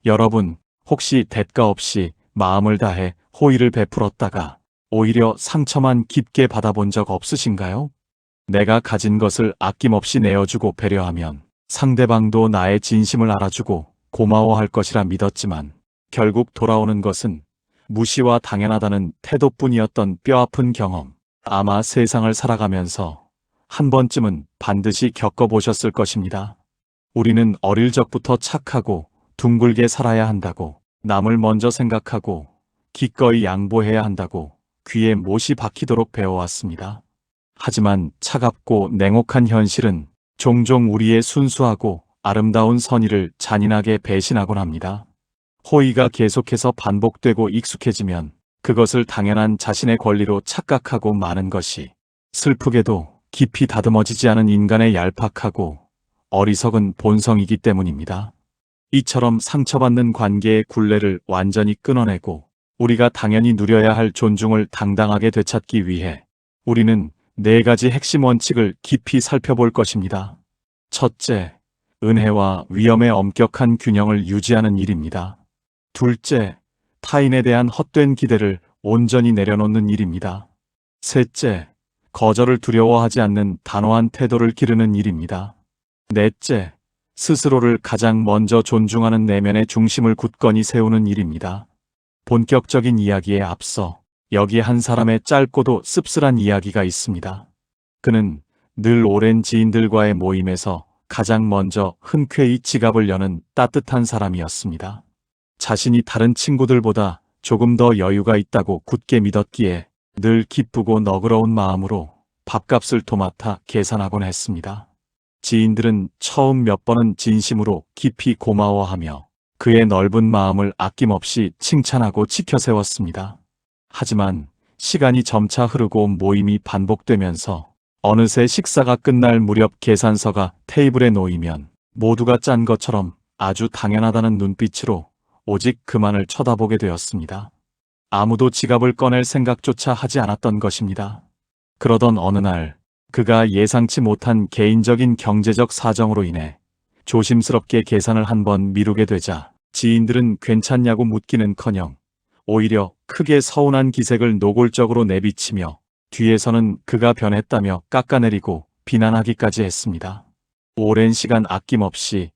여러분, 혹시 대가 없이 마음을 다해 호의를 베풀었다가 오히려 상처만 깊게 받아본 적 없으신가요? 내가 가진 것을 아낌없이 내어주고 배려하면 상대방도 나의 진심을 알아주고 고마워할 것이라 믿었지만 결국 돌아오는 것은 무시와 당연하다는 태도뿐이었던 뼈아픈 경험. 아마 세상을 살아가면서 한 번쯤은 반드시 겪어보셨을 것입니다. 우리는 어릴 적부터 착하고 둥글게 살아야 한다고, 남을 먼저 생각하고 기꺼이 양보해야 한다고 귀에 못이 박히도록 배워왔습니다. 하지만 차갑고 냉혹한 현실은 종종 우리의 순수하고 아름다운 선의를 잔인하게 배신하곤 합니다. 호의가 계속해서 반복되고 익숙해지면 그것을 당연한 자신의 권리로 착각하고 마는 것이 슬프게도 깊이 다듬어지지 않은 인간의 얄팍하고 어리석은 본성이기 때문입니다. 이처럼 상처받는 관계의 굴레를 완전히 끊어내고 우리가 당연히 누려야 할 존중을 당당하게 되찾기 위해 우리는 4가지 핵심 원칙을 깊이 살펴볼 것입니다. 첫째, 은혜와 위험의 엄격한 균형을 유지하는 일입니다. 둘째, 타인에 대한 헛된 기대를 온전히 내려놓는 일입니다. 셋째, 거절을 두려워하지 않는 단호한 태도를 기르는 일입니다. 넷째, 스스로를 가장 먼저 존중하는 내면의 중심을 굳건히 세우는 일입니다. 본격적인 이야기에 앞서 여기 한 사람의 짧고도 씁쓸한 이야기가 있습니다. 그는 늘 오랜 지인들과의 모임에서 가장 먼저 흔쾌히 지갑을 여는 따뜻한 사람이었습니다. 자신이 다른 친구들보다 조금 더 여유가 있다고 굳게 믿었기에 늘 기쁘고 너그러운 마음으로 밥값을 도맡아 계산하곤 했습니다. 지인들은 처음 몇 번은 진심으로 깊이 고마워하며 그의 넓은 마음을 아낌없이 칭찬하고 지켜세웠습니다. 하지만 시간이 점차 흐르고 모임이 반복되면서 어느새 식사가 끝날 무렵 계산서가 테이블에 놓이면 모두가 짠 것처럼 아주 당연하다는 눈빛으로 오직 그만을 쳐다보게 되었습니다. 아무도 지갑을 꺼낼 생각조차 하지 않았던 것입니다. 그러던 어느 날 그가 예상치 못한 개인적인 경제적 사정으로 인해 조심스럽게 계산을 한번 미루게 되자 지인들은 괜찮냐고 묻기는커녕 오히려 크게 서운한 기색을 노골적으로 내비치며 뒤에서는 그가 변했다며 깎아내리고 비난하기까지 했습니다. 오랜 시간 아낌없이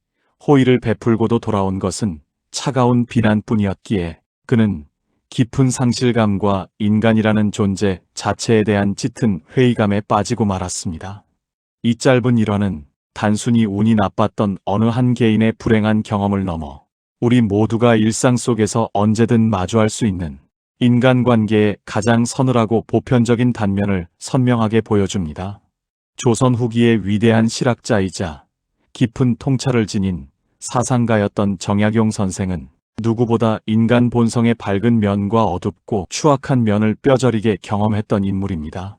호의를 베풀고도 돌아온 것은 차가운 비난뿐이었기에 그는 깊은 상실감과 인간이라는 존재 자체에 대한 짙은 회의감에 빠지고 말았습니다. 이 짧은 일화는 단순히 운이 나빴던 어느 한 개인의 불행한 경험을 넘어 우리 모두가 일상 속에서 언제든 마주할 수 있는 인간관계의 가장 서늘하고 보편적인 단면을 선명하게 보여줍니다. 조선 후기의 위대한 실학자이자 깊은 통찰을 지닌 사상가였던 정약용 선생은 누구보다 인간 본성의 밝은 면과 어둡고 추악한 면을 뼈저리게 경험했던 인물입니다.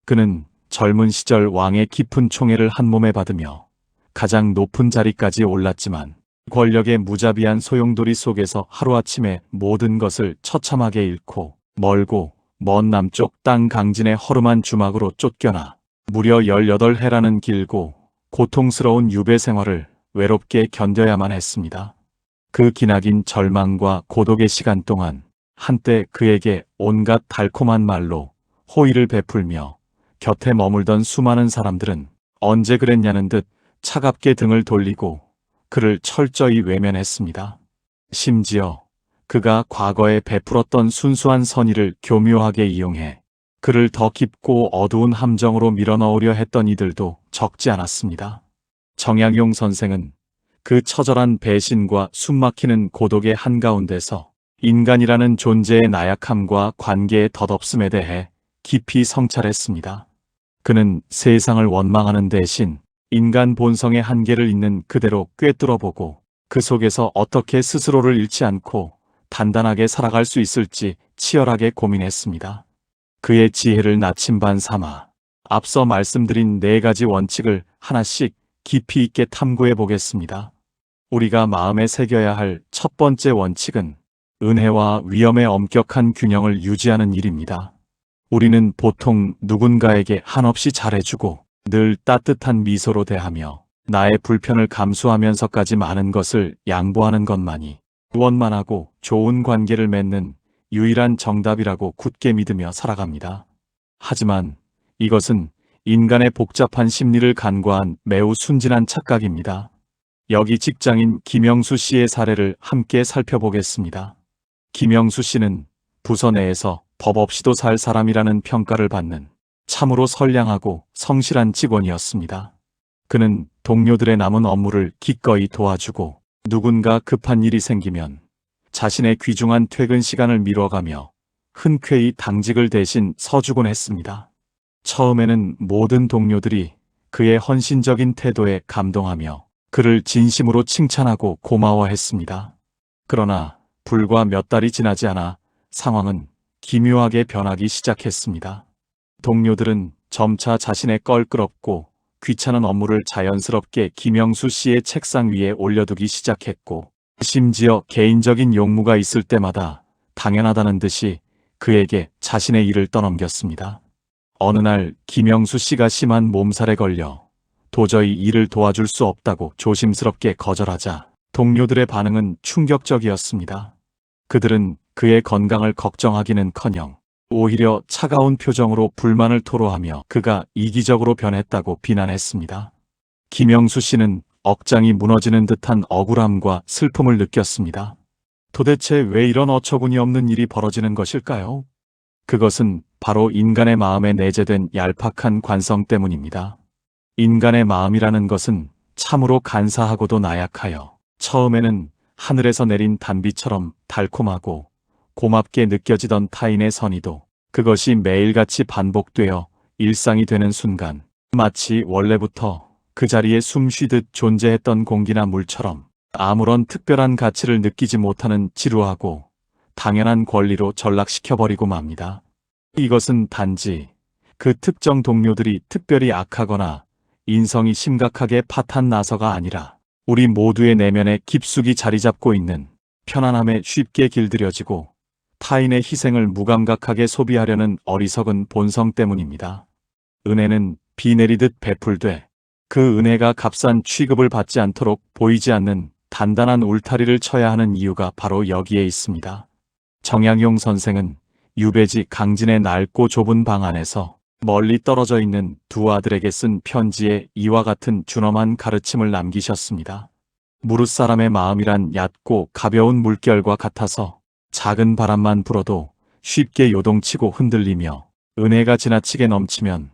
그는 젊은 시절 왕의 깊은 총애를 한 몸에 받으며 가장 높은 자리까지 올랐지만 권력의 무자비한 소용돌이 속에서 하루아침에 모든 것을 처참하게 잃고 멀고 먼 남쪽 땅 강진의 허름한 주막으로 쫓겨나 무려 18해라는 길고 고통스러운 유배 생활을 외롭게 견뎌야만 했습니다. 그 기나긴 절망과 고독의 시간 동안 한때 그에게 온갖 달콤한 말로 호의를 베풀며 곁에 머물던 수많은 사람들은 언제 그랬냐는 듯 차갑게 등을 돌리고 그를 철저히 외면했습니다. 심지어 그가 과거에 베풀었던 순수한 선의를 교묘하게 이용해 그를 더 깊고 어두운 함정으로 밀어넣으려 했던 이들도 적지 않았습니다. 정약용 선생은 그 처절한 배신과 숨막히는 고독의 한가운데서 인간이라는 존재의 나약함과 관계의 덧없음에 대해 깊이 성찰했습니다. 그는 세상을 원망하는 대신 인간 본성의 한계를 있는 그대로 꿰뚫어보고 그 속에서 어떻게 스스로를 잃지 않고 단단하게 살아갈 수 있을지 치열하게 고민했습니다. 그의 지혜를 나침반 삼아 앞서 말씀드린 4가지 원칙을 하나씩 깊이 있게 탐구해 보겠습니다. 우리가 마음에 새겨야 할 첫 번째 원칙은 은혜와 위험의 엄격한 균형을 유지하는 일입니다. 우리는 보통 누군가에게 한없이 잘해주고 늘 따뜻한 미소로 대하며 나의 불편을 감수하면서까지 많은 것을 양보하는 것만이 원만하고 좋은 관계를 맺는 유일한 정답이라고 굳게 믿으며 살아갑니다. 하지만 이것은 인간의 복잡한 심리를 간과한 매우 순진한 착각입니다. 여기 직장인 김영수 씨의 사례를 함께 살펴보겠습니다. 김영수 씨는 부서 내에서 법 없이도 살 사람이라는 평가를 받는 참으로 선량하고 성실한 직원이었습니다. 그는 동료들의 남은 업무를 기꺼이 도와주고 누군가 급한 일이 생기면 자신의 귀중한 퇴근 시간을 미뤄가며 흔쾌히 당직을 대신 서주곤 했습니다. 처음에는 모든 동료들이 그의 헌신적인 태도에 감동하며 그를 진심으로 칭찬하고 고마워했습니다. 그러나 불과 몇 달이 지나지 않아 상황은 기묘하게 변하기 시작했습니다. 동료들은 점차 자신의 껄끄럽고 귀찮은 업무를 자연스럽게 김영수 씨의 책상 위에 올려두기 시작했고, 심지어 개인적인 용무가 있을 때마다 당연하다는 듯이 그에게 자신의 일을 떠넘겼습니다. 어느 날 김영수 씨가 심한 몸살에 걸려 도저히 일을 도와줄 수 없다고 조심스럽게 거절하자 동료들의 반응은 충격적이었습니다. 그들은 그의 건강을 걱정하기는커녕 오히려 차가운 표정으로 불만을 토로하며 그가 이기적으로 변했다고 비난했습니다. 김영수 씨는 억장이 무너지는 듯한 억울함과 슬픔을 느꼈습니다. 도대체 왜 이런 어처구니 없는 일이 벌어지는 것일까요? 그것은 바로 인간의 마음에 내재된 얄팍한 관성 때문입니다. 인간의 마음이라는 것은 참으로 간사하고도 나약하여 처음에는 하늘에서 내린 단비처럼 달콤하고 고맙게 느껴지던 타인의 선의도 그것이 매일같이 반복되어 일상이 되는 순간 마치 원래부터 그 자리에 숨쉬듯 존재했던 공기나 물처럼 아무런 특별한 가치를 느끼지 못하는 지루하고 당연한 권리로 전락시켜버리고 맙니다. 이것은 단지 그 특정 동료들이 특별히 악하거나 인성이 심각하게 파탄 나서가 아니라 우리 모두의 내면에 깊숙이 자리 잡고 있는 편안함에 쉽게 길들여지고 타인의 희생을 무감각하게 소비하려는 어리석은 본성 때문입니다. 은혜는 비 내리듯 베풀되 그 은혜가 값싼 취급을 받지 않도록 보이지 않는 단단한 울타리를 쳐야 하는 이유가 바로 여기에 있습니다. 정약용 선생은 유배지 강진의 낡고 좁은 방 안에서 멀리 떨어져 있는 두 아들에게 쓴 편지에 이와 같은 준엄한 가르침을 남기셨습니다. 무릇사람의 마음이란 얕고 가벼운 물결과 같아서 작은 바람만 불어도 쉽게 요동치고 흔들리며 은혜가 지나치게 넘치면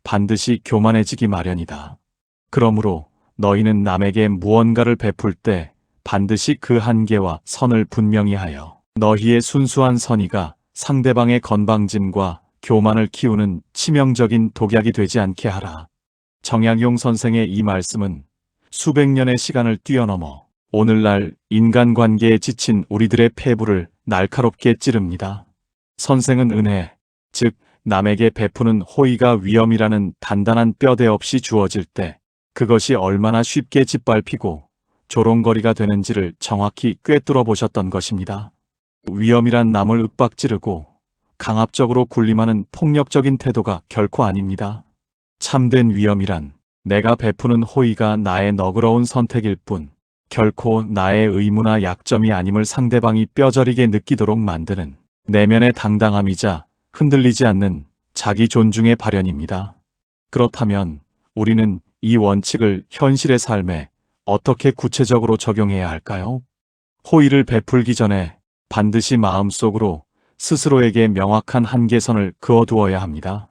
반드시 교만해지기 마련이다. 그러므로 너희는 남에게 무언가를 베풀 때 반드시 그 한계와 선을 분명히 하여 너희의 순수한 선의가 상대방의 건방짐과 교만을 키우는 치명적인 독약이 되지 않게 하라. 정약용 선생의 이 말씀은 수백 년의 시간을 뛰어넘어 오늘날 인간관계에 지친 우리들의 폐부를 날카롭게 찌릅니다. 선생은 은혜, 즉 남에게 베푸는 호의가 위엄이라는 단단한 뼈대 없이 주어질 때 그것이 얼마나 쉽게 짓밟히고 조롱거리가 되는지를 정확히 꿰뚫어 보셨던 것입니다. 위엄이란 남을 윽박지르고 강압적으로 군림하는 폭력적인 태도가 결코 아닙니다. 참된 위엄이란 내가 베푸는 호의가 나의 너그러운 선택일 뿐 결코 나의 의무나 약점이 아님을 상대방이 뼈저리게 느끼도록 만드는 내면의 당당함이자 흔들리지 않는 자기 존중의 발현입니다. 그렇다면 우리는 이 원칙을 현실의 삶에 어떻게 구체적으로 적용해야 할까요? 호의를 베풀기 전에 반드시 마음속으로 스스로에게 명확한 한계선을 그어두어야 합니다.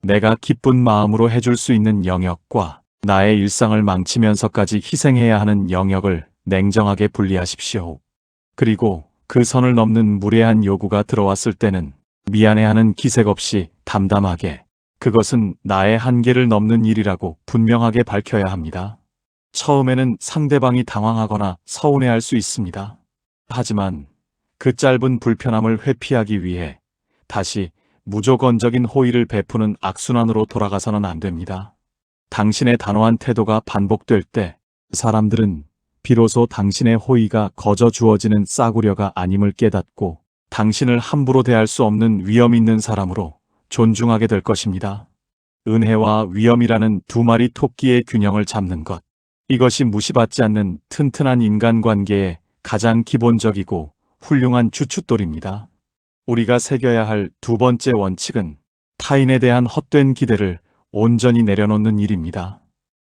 내가 기쁜 마음으로 해줄 수 있는 영역과 나의 일상을 망치면서까지 희생해야 하는 영역을 냉정하게 분리하십시오. 그리고 그 선을 넘는 무례한 요구가 들어왔을 때는 미안해하는 기색 없이 담담하게 그것은 나의 한계를 넘는 일이라고 분명하게 밝혀야 합니다. 처음에는 상대방이 당황하거나 서운해할 수 있습니다. 하지만 그 짧은 불편함을 회피하기 위해 다시 무조건적인 호의를 베푸는 악순환으로 돌아가서는 안 됩니다. 당신의 단호한 태도가 반복될 때 사람들은 비로소 당신의 호의가 거저 주어지는 싸구려가 아님을 깨닫고 당신을 함부로 대할 수 없는 위엄 있는 사람으로 존중하게 될 것입니다. 은혜와 위엄이라는 두 마리 토끼의 균형을 잡는 것. 이것이 무시받지 않는 튼튼한 인간관계의 가장 기본적이고 훌륭한 주춧돌입니다. 우리가 새겨야 할 두 번째 원칙은 타인에 대한 헛된 기대를 온전히 내려놓는 일입니다.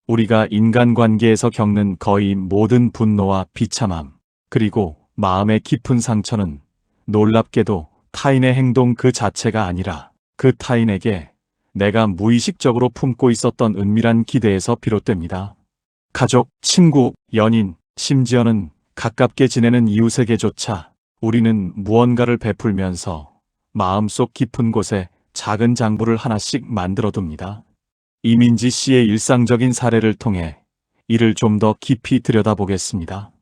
우리가 인간관계에서 겪는 거의 모든 분노와 비참함, 그리고 마음의 깊은 상처는 놀랍게도 타인의 행동 그 자체가 아니라 그 타인에게 내가 무의식적으로 품고 있었던 은밀한 기대에서 비롯됩니다. 가족, 친구, 연인, 심지어는 가깝게 지내는 이웃에게조차 우리는 무언가를 베풀면서 마음속 깊은 곳에 작은 장부를 하나씩 만들어둡니다. 이민지 씨의 일상적인 사례를 통해 이를 좀 더 깊이 들여다보겠습니다.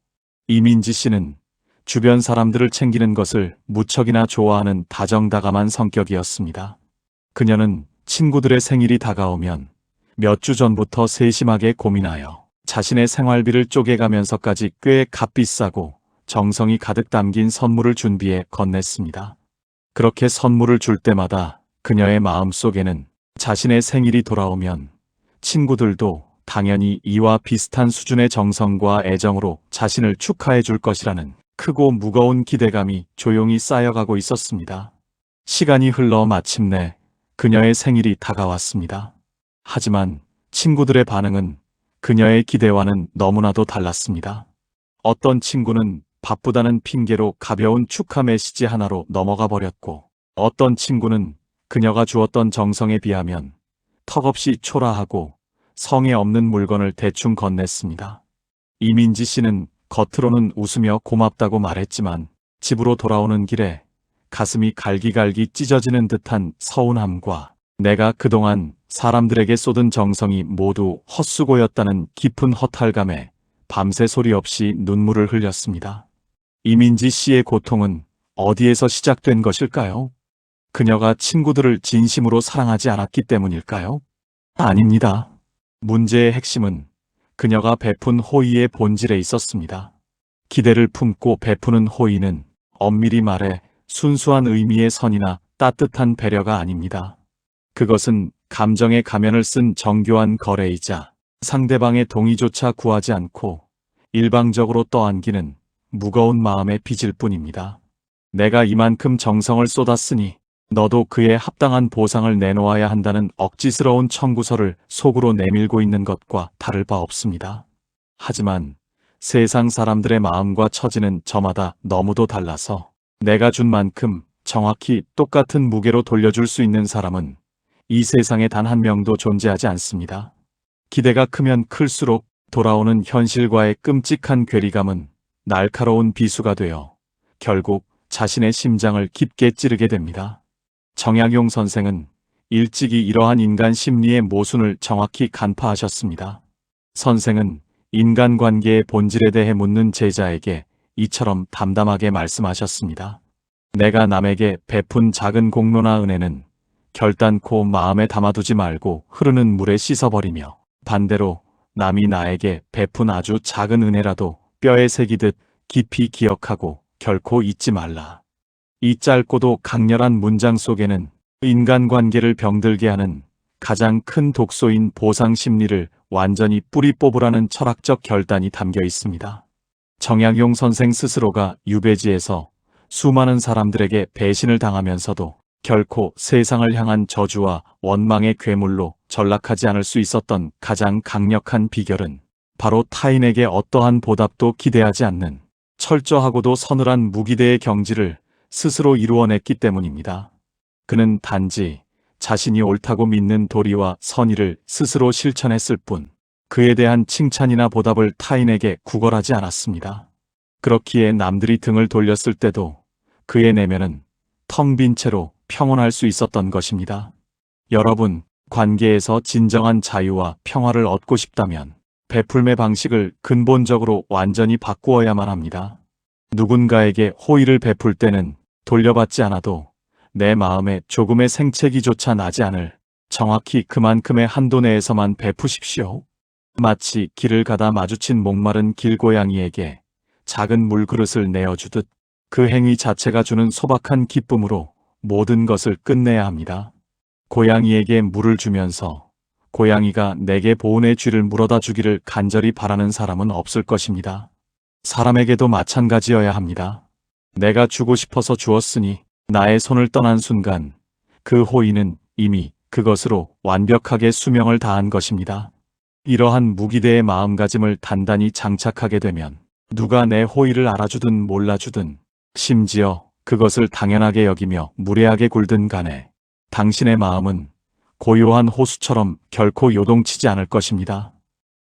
이민지 씨는 주변 사람들을 챙기는 것을 무척이나 좋아하는 다정다감한 성격이었습니다. 그녀는 친구들의 생일이 다가오면 몇 주 전부터 세심하게 고민하여 자신의 생활비를 쪼개가면서까지 꽤 값비싸고 정성이 가득 담긴 선물을 준비해 건넸습니다. 그렇게 선물을 줄 때마다 그녀의 마음속에는 자신의 생일이 돌아오면 친구들도 당연히 이와 비슷한 수준의 정성과 애정으로 자신을 축하해 줄 것이라는 크고 무거운 기대감이 조용히 쌓여가고 있었습니다. 시간이 흘러 마침내 그녀의 생일이 다가왔습니다. 하지만 친구들의 반응은 그녀의 기대와는 너무나도 달랐습니다. 어떤 친구는 바쁘다는 핑계로 가벼운 축하 메시지 하나로 넘어가 버렸고, 어떤 친구는 그녀가 주었던 정성에 비하면 턱없이 초라하고 성에 없는 물건을 대충 건넸습니다. 이민지 씨는 겉으로는 웃으며 고맙다고 말했지만 집으로 돌아오는 길에 가슴이 갈기갈기 찢어지는 듯한 서운함과 내가 그동안 사람들에게 쏟은 정성이 모두 헛수고였다는 깊은 허탈감에 밤새 소리 없이 눈물을 흘렸습니다. 이민지 씨의 고통은 어디에서 시작된 것일까요? 그녀가 친구들을 진심으로 사랑하지 않았기 때문일까요? 아닙니다. 문제의 핵심은 그녀가 베푼 호의의 본질에 있었습니다. 기대를 품고 베푸는 호의는 엄밀히 말해 순수한 의미의 선이나 따뜻한 배려가 아닙니다. 그것은 감정의 가면을 쓴 정교한 거래이자 상대방의 동의조차 구하지 않고 일방적으로 떠안기는 무거운 마음의 빚일 뿐입니다. 내가 이만큼 정성을 쏟았으니 너도 그에 합당한 보상을 내놓아야 한다는 억지스러운 청구서를 속으로 내밀고 있는 것과 다를 바 없습니다. 하지만 세상 사람들의 마음과 처지는 저마다 너무도 달라서 내가 준 만큼 정확히 똑같은 무게로 돌려줄 수 있는 사람은 이 세상에 단 한 명도 존재하지 않습니다. 기대가 크면 클수록 돌아오는 현실과의 끔찍한 괴리감은 날카로운 비수가 되어 결국 자신의 심장을 깊게 찌르게 됩니다. 정약용 선생은 일찍이 이러한 인간 심리의 모순을 정확히 간파하셨습니다. 선생은 인간관계의 본질에 대해 묻는 제자에게 이처럼 담담하게 말씀하셨습니다. 내가 남에게 베푼 작은 공로나 은혜는 결단코 마음에 담아두지 말고 흐르는 물에 씻어버리며, 반대로 남이 나에게 베푼 아주 작은 은혜라도 뼈에 새기듯 깊이 기억하고 결코 잊지 말라. 이 짧고도 강렬한 문장 속에는 인간관계를 병들게 하는 가장 큰 독소인 보상 심리를 완전히 뿌리 뽑으라는 철학적 결단이 담겨 있습니다. 정약용 선생 스스로가 유배지에서 수많은 사람들에게 배신을 당하면서도 결코 세상을 향한 저주와 원망의 괴물로 전락하지 않을 수 있었던 가장 강력한 비결은 바로 타인에게 어떠한 보답도 기대하지 않는 철저하고도 서늘한 무기대의 경지를 스스로 이루어냈기 때문입니다. 그는 단지 자신이 옳다고 믿는 도리와 선의를 스스로 실천했을 뿐, 그에 대한 칭찬이나 보답을 타인에게 구걸하지 않았습니다. 그렇기에 남들이 등을 돌렸을 때도 그의 내면은 텅 빈 채로 평온할 수 있었던 것입니다. 여러분, 관계에서 진정한 자유와 평화를 얻고 싶다면 베풀매 방식을 근본적으로 완전히 바꾸어야만 합니다. 누군가에게 호의를 베풀 때는 돌려받지 않아도 내 마음에 조금의 생채기조차 나지 않을 정확히 그만큼의 한도 내에서만 베푸십시오. 마치 길을 가다 마주친 목마른 길고양이에게 작은 물그릇을 내어주듯 그 행위 자체가 주는 소박한 기쁨으로 모든 것을 끝내야 합니다. 고양이에게 물을 주면서 고양이가 내게 보은의 쥐를 물어다 주기를 간절히 바라는 사람은 없을 것입니다. 사람에게도 마찬가지여야 합니다. 내가 주고 싶어서 주었으니 나의 손을 떠난 순간 그 호의는 이미 그것으로 완벽하게 수명을 다한 것입니다. 이러한 무기대의 마음가짐을 단단히 장착하게 되면 누가 내 호의를 알아주든 몰라주든 심지어 그것을 당연하게 여기며 무례하게 굴든 간에 당신의 마음은 고요한 호수처럼 결코 요동치지 않을 것입니다.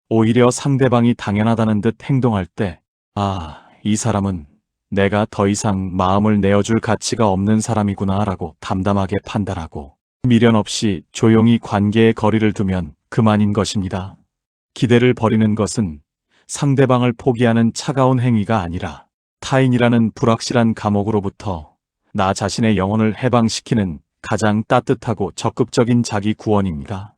오히려 상대방이 당연하다는 듯 행동할 때, 아, 이 사람은 내가 더 이상 마음을 내어줄 가치가 없는 사람이구나 라고 담담하게 판단하고 미련 없이 조용히 관계의 거리를 두면 그만인 것입니다. 기대를 버리는 것은 상대방을 포기하는 차가운 행위가 아니라 타인이라는 불확실한 감옥으로부터 나 자신의 영혼을 해방시키는 가장 따뜻하고 적극적인 자기 구원입니다.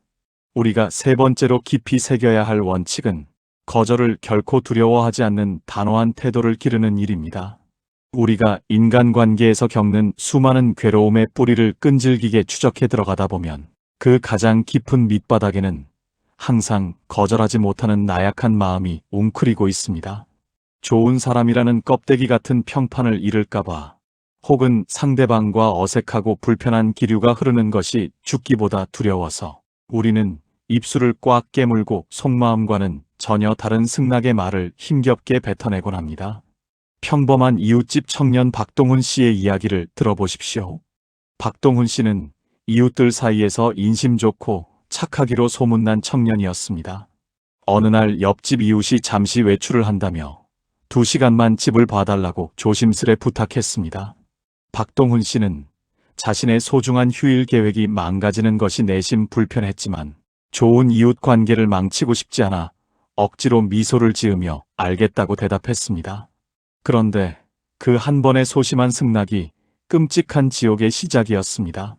우리가 세 번째로 깊이 새겨야 할 원칙은 거절을 결코 두려워하지 않는 단호한 태도를 기르는 일입니다. 우리가 인간관계에서 겪는 수많은 괴로움의 뿌리를 끈질기게 추적해 들어가다 보면 그 가장 깊은 밑바닥에는 항상 거절하지 못하는 나약한 마음이 웅크리고 있습니다. 좋은 사람이라는 껍데기 같은 평판을 잃을까봐 혹은 상대방과 어색하고 불편한 기류가 흐르는 것이 죽기보다 두려워서 우리는 입술을 꽉 깨물고 속마음과는 전혀 다른 승낙의 말을 힘겹게 뱉어내곤 합니다. 평범한 이웃집 청년 박동훈 씨의 이야기를 들어보십시오. 박동훈 씨는 이웃들 사이에서 인심 좋고 착하기로 소문난 청년이었습니다. 어느 날 옆집 이웃이 잠시 외출을 한다며 2시간만 집을 봐달라고 조심스레 부탁했습니다. 박동훈 씨는 자신의 소중한 휴일 계획이 망가지는 것이 내심 불편했지만 좋은 이웃 관계를 망치고 싶지 않아 억지로 미소를 지으며 알겠다고 대답했습니다. 그런데 그 한 번의 소심한 승낙이 끔찍한 지옥의 시작이었습니다.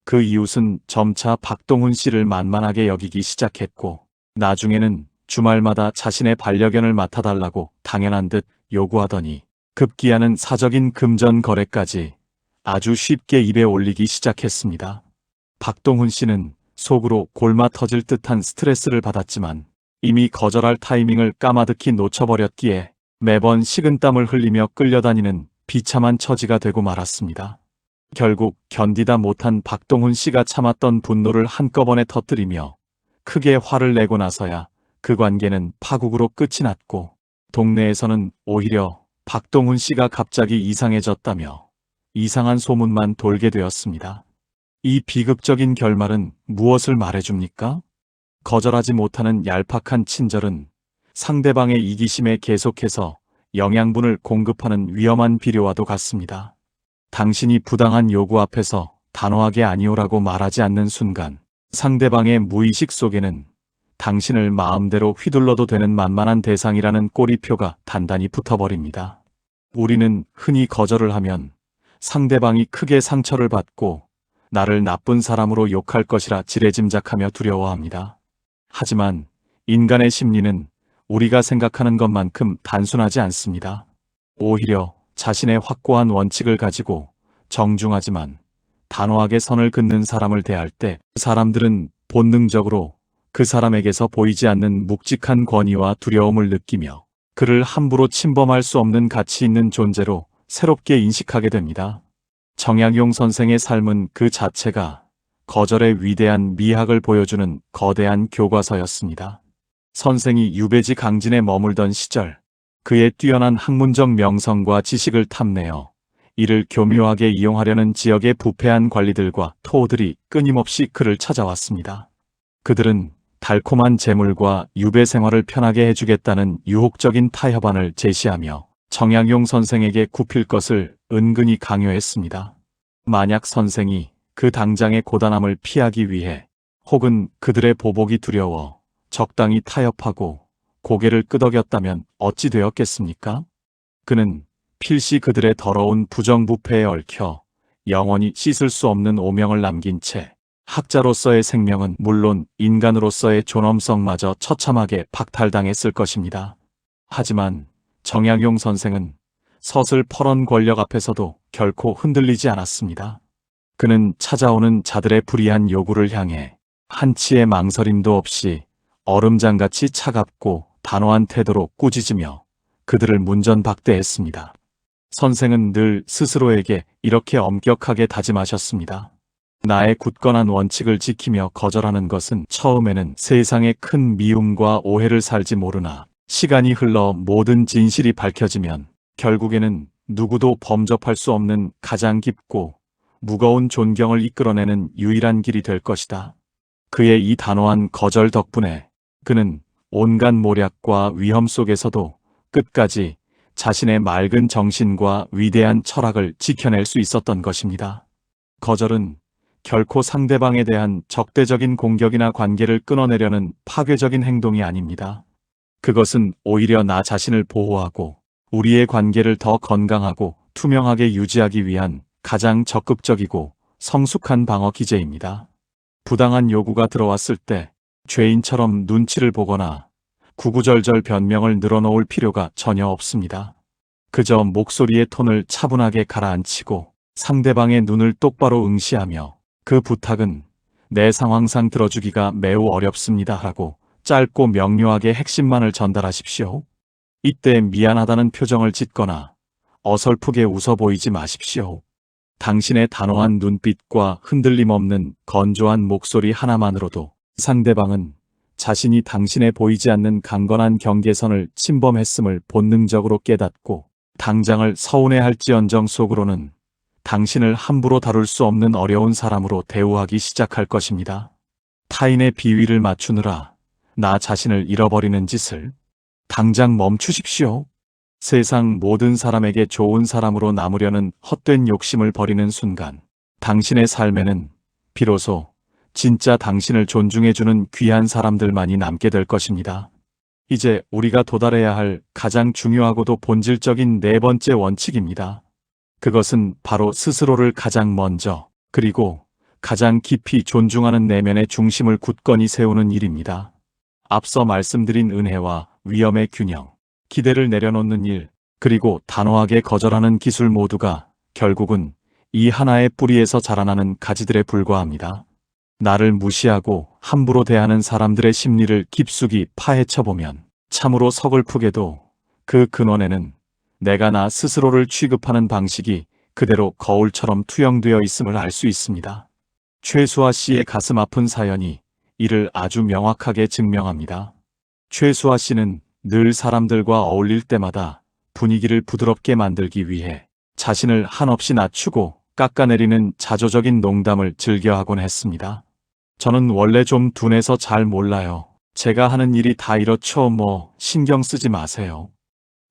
그 이웃은 점차 박동훈 씨를 만만하게 여기기 시작했고 나중에는 주말마다 자신의 반려견을 맡아달라고 당연한 듯 요구하더니 급기야는 사적인 금전 거래까지 아주 쉽게 입에 올리기 시작했습니다. 박동훈 씨는 속으로 골마 터질 듯한 스트레스를 받았지만 이미 거절할 타이밍을 까마득히 놓쳐버렸기에 매번 식은땀을 흘리며 끌려다니는 비참한 처지가 되고 말았습니다. 결국 견디다 못한 박동훈 씨가 참았던 분노를 한꺼번에 터뜨리며 크게 화를 내고 나서야 그 관계는 파국으로 끝이 났고 동네에서는 오히려 박동훈 씨가 갑자기 이상해졌다며 이상한 소문만 돌게 되었습니다. 이 비극적인 결말은 무엇을 말해줍니까? 거절하지 못하는 얄팍한 친절은 상대방의 이기심에 계속해서 영양분을 공급하는 위험한 비료와도 같습니다. 당신이 부당한 요구 앞에서 단호하게 아니오라고 말하지 않는 순간 상대방의 무의식 속에는 당신을 마음대로 휘둘러도 되는 만만한 대상이라는 꼬리표가 단단히 붙어버립니다. 우리는 흔히 거절을 하면 상대방이 크게 상처를 받고 나를 나쁜 사람으로 욕할 것이라 지레짐작하며 두려워합니다. 하지만 인간의 심리는 우리가 생각하는 것만큼 단순하지 않습니다. 오히려 자신의 확고한 원칙을 가지고 정중하지만 단호하게 선을 긋는 사람을 대할 때 사람들은 본능적으로 그 사람에게서 보이지 않는 묵직한 권위와 두려움을 느끼며 그를 함부로 침범할 수 없는 가치 있는 존재로 새롭게 인식하게 됩니다. 정약용 선생의 삶은 그 자체가 거절의 위대한 미학을 보여주는 거대한 교과서였습니다. 선생이 유배지 강진에 머물던 시절 그의 뛰어난 학문적 명성과 지식을 탐내어 이를 교묘하게 이용하려는 지역의 부패한 관리들과 토호들이 끊임없이 그를 찾아왔습니다. 그들은 달콤한 재물과 유배 생활을 편하게 해주겠다는 유혹적인 타협안을 제시하며 정약용 선생에게 굽힐 것을 은근히 강요했습니다. 만약 선생이 그 당장의 고단함을 피하기 위해 혹은 그들의 보복이 두려워 적당히 타협하고 고개를 끄덕였다면 어찌 되었겠습니까? 그는 필시 그들의 더러운 부정부패에 얽혀 영원히 씻을 수 없는 오명을 남긴 채 학자로서의 생명은 물론 인간으로서의 존엄성마저 처참하게 박탈당했을 것입니다. 하지만 정약용 선생은 서슬퍼런 권력 앞에서도 결코 흔들리지 않았습니다. 그는 찾아오는 자들의 불의한 요구를 향해 한치의 망설임도 없이 얼음장같이 차갑고 단호한 태도로 꾸짖으며 그들을 문전박대했습니다. 선생은 늘 스스로에게 이렇게 엄격하게 다짐하셨습니다. 나의 굳건한 원칙을 지키며 거절하는 것은 처음에는 세상에 큰 미움과 오해를 살지 모르나 시간이 흘러 모든 진실이 밝혀지면 결국에는 누구도 범접할 수 없는 가장 깊고 무거운 존경을 이끌어내는 유일한 길이 될 것이다. 그의 이 단호한 거절 덕분에 그는 온갖 모략과 위험 속에서도 끝까지 자신의 맑은 정신과 위대한 철학을 지켜낼 수 있었던 것입니다. 거절은 결코 상대방에 대한 적대적인 공격이나 관계를 끊어내려는 파괴적인 행동이 아닙니다. 그것은 오히려 나 자신을 보호하고 우리의 관계를 더 건강하고 투명하게 유지하기 위한 가장 적극적이고 성숙한 방어 기제입니다. 부당한 요구가 들어왔을 때 죄인처럼 눈치를 보거나 구구절절 변명을 늘어놓을 필요가 전혀 없습니다. 그저 목소리의 톤을 차분하게 가라앉히고 상대방의 눈을 똑바로 응시하며 그 부탁은 내 상황상 들어주기가 매우 어렵습니다 하고 짧고 명료하게 핵심만을 전달하십시오. 이때 미안하다는 표정을 짓거나 어설프게 웃어 보이지 마십시오. 당신의 단호한 눈빛과 흔들림 없는 건조한 목소리 하나만으로도 상대방은 자신이 당신의 보이지 않는 강건한 경계선을 침범했음을 본능적으로 깨닫고 당장을 서운해할지언정 속으로는 당신을 함부로 다룰 수 없는 어려운 사람으로 대우하기 시작할 것입니다. 타인의 비위를 맞추느라 나 자신을 잃어버리는 짓을 당장 멈추십시오. 세상 모든 사람에게 좋은 사람으로 남으려는 헛된 욕심을 버리는 순간 당신의 삶에는 비로소 진짜 당신을 존중해주는 귀한 사람들만이 남게 될 것입니다. 이제 우리가 도달해야 할 가장 중요하고도 본질적인 네 번째 원칙입니다. 그것은 바로 스스로를 가장 먼저 그리고 가장 깊이 존중하는 내면의 중심을 굳건히 세우는 일입니다. 앞서 말씀드린 은혜와 위험의 균형, 기대를 내려놓는 일, 그리고 단호하게 거절하는 기술 모두가 결국은 이 하나의 뿌리에서 자라나는 가지들에 불과합니다. 나를 무시하고 함부로 대하는 사람들의 심리를 깊숙이 파헤쳐보면 참으로 서글프게도 그 근원에는 내가 나 스스로를 취급하는 방식이 그대로 거울처럼 투영되어 있음을 알 수 있습니다. 최수아 씨의 가슴 아픈 사연이 이를 아주 명확하게 증명합니다. 최수아 씨는 늘 사람들과 어울릴 때마다 분위기를 부드럽게 만들기 위해 자신을 한없이 낮추고 깎아내리는 자조적인 농담을 즐겨하곤 했습니다. 저는 원래 좀 둔해서 잘 몰라요. 제가 하는 일이 다 이렇죠. 뭐 신경 쓰지 마세요.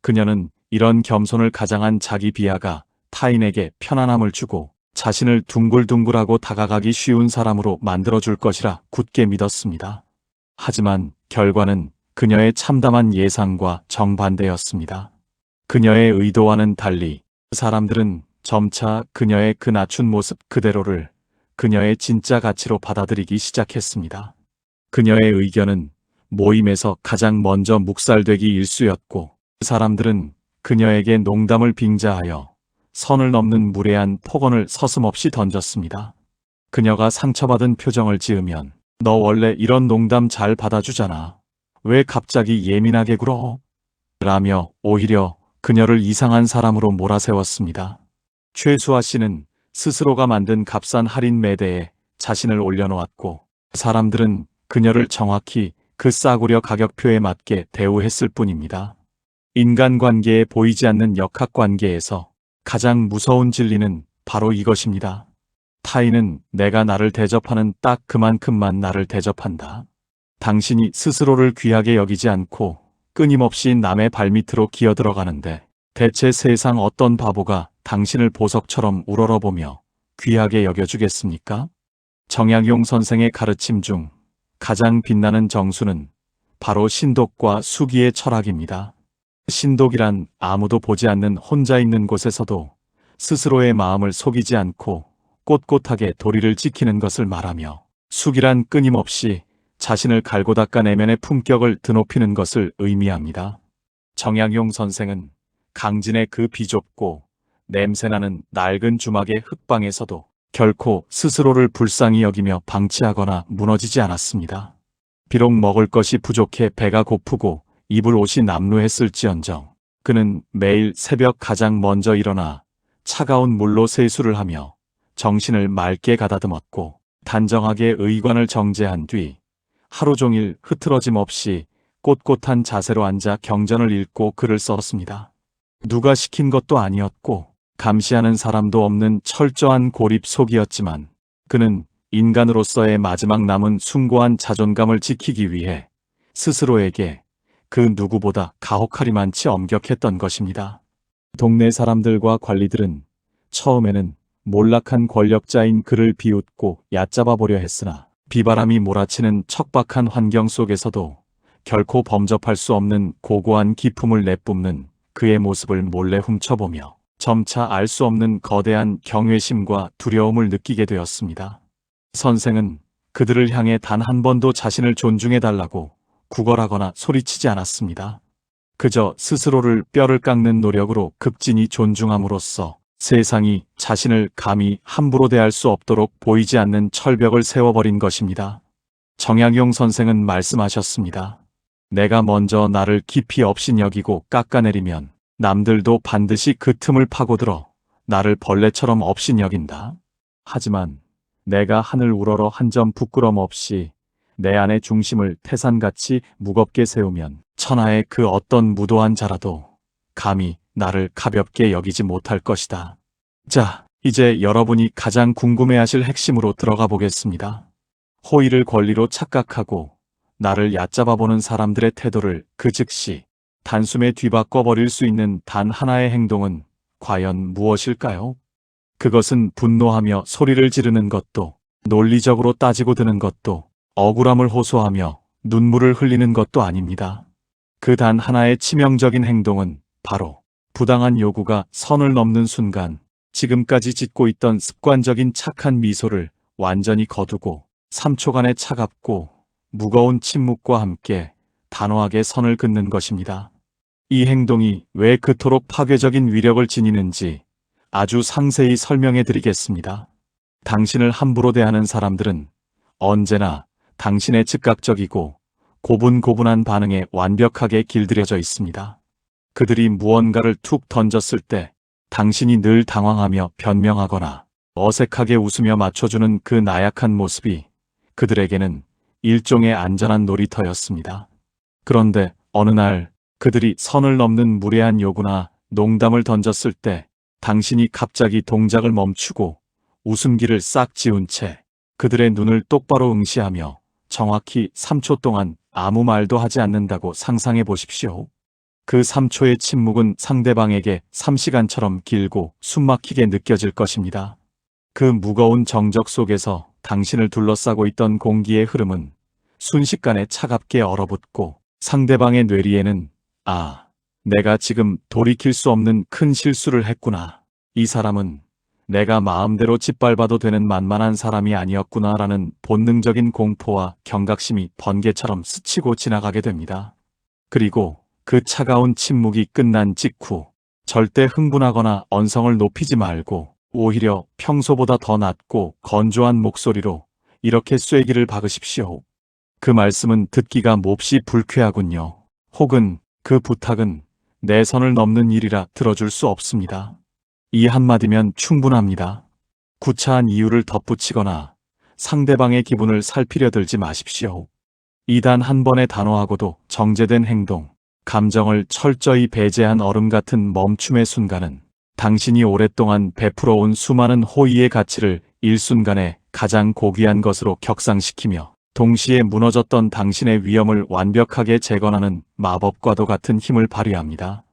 그녀는 이런 겸손을 가장한 자기 비하가 타인에게 편안함을 주고 자신을 둥글둥글하고 다가가기 쉬운 사람으로 만들어줄 것이라 굳게 믿었습니다. 하지만 결과는 그녀의 참담한 예상과 정반대였습니다. 그녀의 의도와는 달리 사람들은 점차 그녀의 그 낮춘 모습 그대로를 그녀의 진짜 가치로 받아들이기 시작했습니다. 그녀의 의견은 모임에서 가장 먼저 묵살되기 일쑤였고 사람들은 그녀에게 농담을 빙자하여 선을 넘는 무례한 폭언을 서슴없이 던졌습니다. 그녀가 상처받은 표정을 지으면 너 원래 이런 농담 잘 받아주잖아. 왜 갑자기 예민하게 굴어? 라며 오히려 그녀를 이상한 사람으로 몰아세웠습니다. 최수아 씨는 스스로가 만든 값싼 할인 매대에 자신을 올려놓았고 사람들은 그녀를 정확히 그 싸구려 가격표에 맞게 대우했을 뿐입니다. 인간관계에 보이지 않는 역학관계에서 가장 무서운 진리는 바로 이것입니다. 타인은 내가 나를 대접하는 딱 그만큼만 나를 대접한다. 당신이 스스로를 귀하게 여기지 않고 끊임없이 남의 발밑으로 기어들어가는데 대체 세상 어떤 바보가 당신을 보석처럼 우러러보며 귀하게 여겨주겠습니까? 정약용 선생의 가르침 중 가장 빛나는 정수는 바로 신독과 수기의 철학입니다. 신독이란 아무도 보지 않는 혼자 있는 곳에서도 스스로의 마음을 속이지 않고 꼿꼿하게 도리를 지키는 것을 말하며 수기란 끊임없이 자신을 갈고 닦아 내면의 품격을 드높이는 것을 의미합니다. 정약용 선생은 강진의 그 비좁고 냄새나는 낡은 주막의 흙방에서도 결코 스스로를 불쌍히 여기며 방치하거나 무너지지 않았습니다. 비록 먹을 것이 부족해 배가 고프고 입을 옷이 남루했을지언정 그는 매일 새벽 가장 먼저 일어나 차가운 물로 세수를 하며 정신을 맑게 가다듬었고 단정하게 의관을 정제한 뒤 하루 종일 흐트러짐 없이 꼿꼿한 자세로 앉아 경전을 읽고 글을 썼습니다. 누가 시킨 것도 아니었고 감시하는 사람도 없는 철저한 고립속이었지만 그는 인간으로서의 마지막 남은 숭고한 자존감을 지키기 위해 스스로에게 그 누구보다 가혹하리만치 엄격했던 것입니다. 동네 사람들과 관리들은 처음에는 몰락한 권력자인 그를 비웃고 얕잡아 보려 했으나 비바람이 몰아치는 척박한 환경 속에서도 결코 범접할 수 없는 고고한 기품을 내뿜는 그의 모습을 몰래 훔쳐보며 점차 알 수 없는 거대한 경외심과 두려움을 느끼게 되었습니다. 선생은 그들을 향해 단 한 번도 자신을 존중해달라고 구걸하거나 소리치지 않았습니다. 그저 스스로를 뼈를 깎는 노력으로 급진히 존중함으로써 세상이 자신을 감히 함부로 대할 수 없도록 보이지 않는 철벽을 세워버린 것입니다. 정약용 선생은 말씀하셨습니다. 내가 먼저 나를 깊이 업신여기고 깎아내리면 남들도 반드시 그 틈을 파고들어 나를 벌레처럼 업신여긴다. 하지만 내가 하늘 우러러 한 점 부끄럼 없이 내 안의 중심을 태산같이 무겁게 세우면 천하의 그 어떤 무도한 자라도 감히 나를 가볍게 여기지 못할 것이다. 자, 이제 여러분이 가장 궁금해하실 핵심으로 들어가 보겠습니다. 호의를 권리로 착각하고 나를 얕잡아보는 사람들의 태도를 그 즉시 단숨에 뒤바꿔 버릴 수 있는 단 하나의 행동은 과연 무엇일까요? 그것은 분노하며 소리를 지르는 것도, 논리적으로 따지고 드는 것도, 억울함을 호소하며 눈물을 흘리는 것도 아닙니다. 그 단 하나의 치명적인 행동은 바로 부당한 요구가 선을 넘는 순간 지금까지 짓고 있던 습관적인 착한 미소를 완전히 거두고 3초간의 차갑고 무거운 침묵과 함께 단호하게 선을 긋는 것입니다. 이 행동이 왜 그토록 파괴적인 위력을 지니는지 아주 상세히 설명해 드리겠습니다. 당신을 함부로 대하는 사람들은 언제나 당신의 즉각적이고 고분고분한 반응에 완벽하게 길들여져 있습니다. 그들이 무언가를 툭 던졌을 때 당신이 늘 당황하며 변명하거나 어색하게 웃으며 맞춰주는 그 나약한 모습이 그들에게는 일종의 안전한 놀이터였습니다. 그런데 어느 날 그들이 선을 넘는 무례한 요구나 농담을 던졌을 때 당신이 갑자기 동작을 멈추고 웃음기를 싹 지운 채 그들의 눈을 똑바로 응시하며 정확히 3초 동안 아무 말도 하지 않는다고 상상해 보십시오. 그 3초의 침묵은 상대방에게 3시간처럼 길고 숨막히게 느껴질 것입니다. 그 무거운 정적 속에서 당신을 둘러싸고 있던 공기의 흐름은 순식간에 차갑게 얼어붙고 상대방의 뇌리에는 아, 내가 지금 돌이킬 수 없는 큰 실수를 했구나. 이 사람은 내가 마음대로 짓밟아도 되는 만만한 사람이 아니었구나라는 본능적인 공포와 경각심이 번개처럼 스치고 지나가게 됩니다. 그리고 그 차가운 침묵이 끝난 직후 절대 흥분하거나 언성을 높이지 말고 오히려 평소보다 더 낮고 건조한 목소리로 이렇게 쐐기를 박으십시오. 그 말씀은 듣기가 몹시 불쾌하군요. 혹은 그 부탁은 내 선을 넘는 일이라 들어줄 수 없습니다. 이 한마디면 충분합니다. 구차한 이유를 덧붙이거나 상대방의 기분을 살피려 들지 마십시오. 이 단 한 번의 단호하고도 정제된 행동, 감정을 철저히 배제한 얼음 같은 멈춤의 순간은 당신이 오랫동안 베풀어온 수많은 호의의 가치를 일순간에 가장 고귀한 것으로 격상시키며 동시에 무너졌던 당신의 위험을 완벽하게 재건하는 마법과도 같은 힘을 발휘합니다.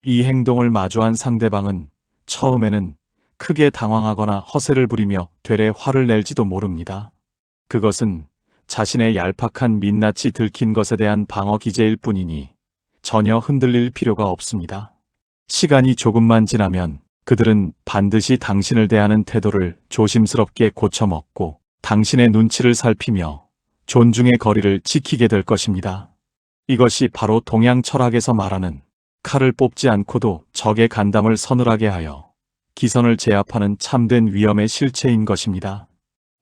이 행동을 마주한 상대방은 처음에는 크게 당황하거나 허세를 부리며 되레 화를 낼지도 모릅니다. 그것은 자신의 얄팍한 민낯이 들킨 것에 대한 방어 기제일 뿐이니 전혀 흔들릴 필요가 없습니다. 시간이 조금만 지나면 그들은 반드시 당신을 대하는 태도를 조심스럽게 고쳐먹고 당신의 눈치를 살피며 존중의 거리를 지키게 될 것입니다. 이것이 바로 동양 철학에서 말하는 칼을 뽑지 않고도 적의 간담을 서늘하게 하여 기선을 제압하는 참된 위엄의 실체인 것입니다.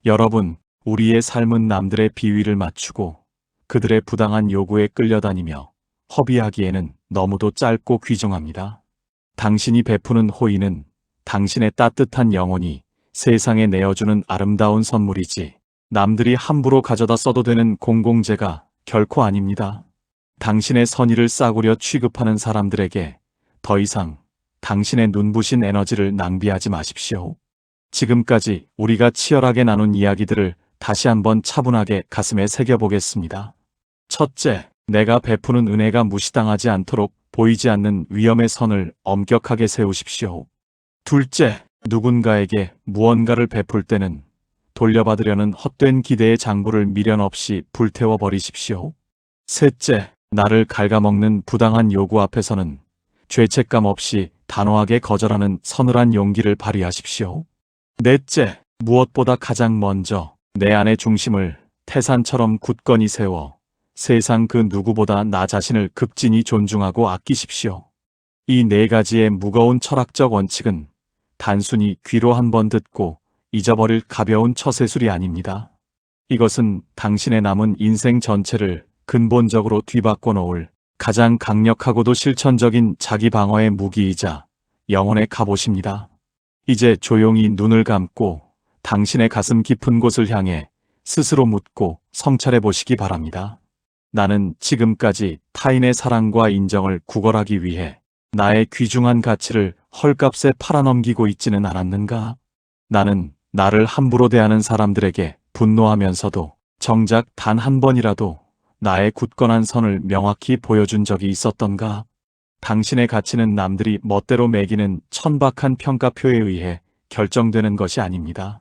여러분, 우리의 삶은 남들의 비위를 맞추고 그들의 부당한 요구에 끌려다니며 허비하기에는 너무도 짧고 귀중합니다. 당신이 베푸는 호의는 당신의 따뜻한 영혼이 세상에 내어주는 아름다운 선물이지 남들이 함부로 가져다 써도 되는 공공재가 결코 아닙니다. 당신의 선의를 싸구려 취급하는 사람들에게 더 이상 당신의 눈부신 에너지를 낭비하지 마십시오. 지금까지 우리가 치열하게 나눈 이야기들을 다시 한번 차분하게 가슴에 새겨보겠습니다. 첫째, 내가 베푸는 은혜가 무시당하지 않도록 보이지 않는 위험의 선을 엄격하게 세우십시오. 둘째, 누군가에게 무언가를 베풀 때는 돌려받으려는 헛된 기대의 장부를 미련 없이 불태워 버리십시오. 셋째, 나를 갉아먹는 부당한 요구 앞에서는 죄책감 없이 단호하게 거절하는 서늘한 용기를 발휘하십시오. 넷째, 무엇보다 가장 먼저 내 안의 중심을 태산처럼 굳건히 세워 세상 그 누구보다 나 자신을 극진히 존중하고 아끼십시오. 이 네 가지의 무거운 철학적 원칙은 단순히 귀로 한번 듣고 잊어버릴 가벼운 처세술이 아닙니다. 이것은 당신의 남은 인생 전체를 근본적으로 뒤바꿔 놓을 가장 강력하고도 실천적인 자기 방어의 무기이자 영혼의 갑옷입니다. 이제 조용히 눈을 감고 당신의 가슴 깊은 곳을 향해 스스로 묻고 성찰해 보시기 바랍니다. 나는 지금까지 타인의 사랑과 인정을 구걸하기 위해 나의 귀중한 가치를 헐값에 팔아넘기고 있지는 않았는가? 나는 나를 함부로 대하는 사람들에게 분노하면서도 정작 단 한 번이라도 나의 굳건한 선을 명확히 보여준 적이 있었던가? 당신의 가치는 남들이 멋대로 매기는 천박한 평가표에 의해 결정되는 것이 아닙니다.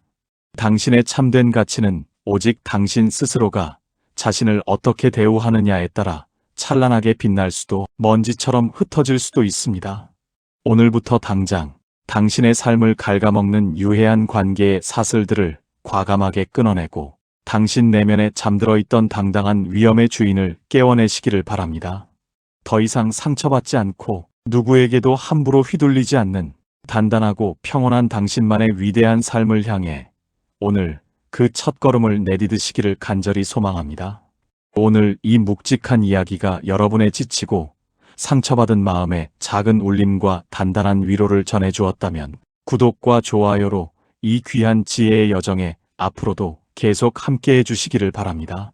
당신의 참된 가치는 오직 당신 스스로가 자신을 어떻게 대우하느냐에 따라 찬란하게 빛날 수도 먼지처럼 흩어질 수도 있습니다. 오늘부터 당장 당신의 삶을 갉아먹는 유해한 관계의 사슬들을 과감하게 끊어내고 당신 내면에 잠들어 있던 당당한 위엄의 주인을 깨워내시기를 바랍니다. 더 이상 상처받지 않고 누구에게도 함부로 휘둘리지 않는 단단하고 평온한 당신만의 위대한 삶을 향해 오늘 그 첫걸음을 내디드시기를 간절히 소망합니다. 오늘 이 묵직한 이야기가 여러분의 지치고 상처받은 마음에 작은 울림과 단단한 위로를 전해주었다면 구독과 좋아요로 이 귀한 지혜의 여정에 앞으로도 계속 함께해 주시기를 바랍니다.